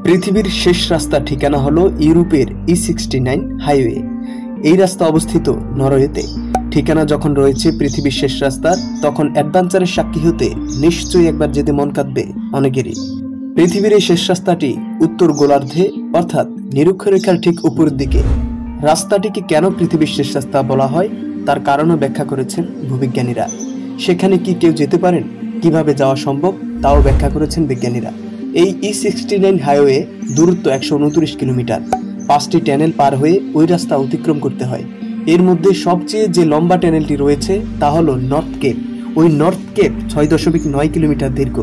পৃথিবীর শেষ রাস্তা ঠিকানা হলো ইউরোপের E69 হাইওয়ে। এই রাস্তা অবস্থিত নরওয়েতে। ঠিকানা যখন রয়েছে পৃথিবীর শেষ রাস্তার, তখন অ্যাডভেঞ্চারের সাক্ষী হতে নিশ্চয়ই একবার যেতে মন কাঁদবে অনেকেরই। পৃথিবীর এই শেষ রাস্তাটি উত্তর গোলার্ধে অর্থাৎ নিরক্ষরেখার ঠিক উপরের দিকে। রাস্তাটিকে কেন পৃথিবীর শেষ রাস্তা বলা হয় তার কারণও ব্যাখ্যা করেছেন ভূবিজ্ঞানীরা। সেখানে কি কেউ যেতে পারেন, কিভাবে যাওয়া সম্ভব তাও ব্যাখ্যা করেছেন বিজ্ঞানীরা। এই E69 হাইওয়ে দূরত্ব 129 কিলোমিটার। 5টি টানেল পার হয়ে ওই রাস্তা অতিক্রম করতে হয়। এর মধ্যে সবচেয়ে যে লম্বা টানেলটি রয়েছে তা হলো নর্থ কেপ। ওই নর্থ কেপ 6.9 কিলোমিটার দীর্ঘ।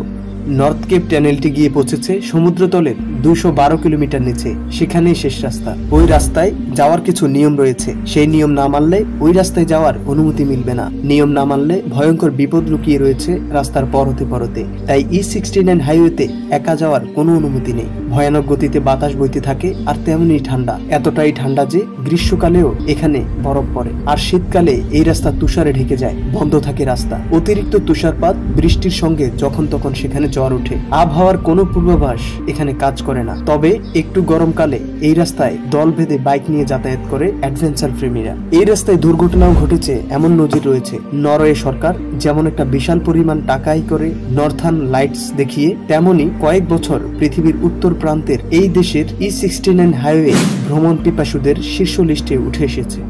নর্থ কেপ টানেলটি গিয়ে পৌঁছেছে সমুদ্রতলের 212 কিলোমিটার নিচে। সেখানেই শেষ রাস্তা। ওই রাস্তায় যাওয়ার কিছু নিয়ম রয়েছে। সেই নিয়ম না মানলে ওই রাস্তায় যাওয়ার অনুমতি মিলবে না। নিয়ম না মানলে ভয়ঙ্কর বিপদ লুকিয়ে রয়েছে রাস্তার পরতে পরতে। তাই E69 হাইওয়েতে একা যাওয়ার কোনো অনুমতি নেই। ভয়ানক গতিতে বাতাস বইতে থাকে আর তেমনি ঠান্ডা। এতটাই ঠান্ডা যে গ্রীষ্মকালেও এখানে বরফ পড়ে, আর শীতকালে এই রাস্তা তুষারে ঢেকে যায়। বন্ধ থাকে রাস্তা। অতিরিক্ত তুষারপাত, বৃষ্টির সঙ্গে যখন তখন সেখানে জ্বর ওঠে। আবহাওয়ার কোনো পূর্বাভাস এখানে কাজ করে না। তবে একটু গরমকালে এই রাস্তায় দল ভেদে বাইক নিয়ে যাতায়াত করে অ্যাডভেঞ্চার প্রেমীরা। এই রাস্তায় দুর্ঘটনাও ঘটেছে এমন নজির রয়েছে। নরওয়ে সরকার যেমন একটা বিশাল পরিমাণ টাকাই করে নর্থার্ন লাইটস দেখিয়ে, তেমনি কয়েক বছর পৃথিবীর উত্তর প্রান্তের এই দেশের E69 হাইওয়ে ভ্রমণ পিপাসুদের শীর্ষ লিস্টে উঠে এসেছে।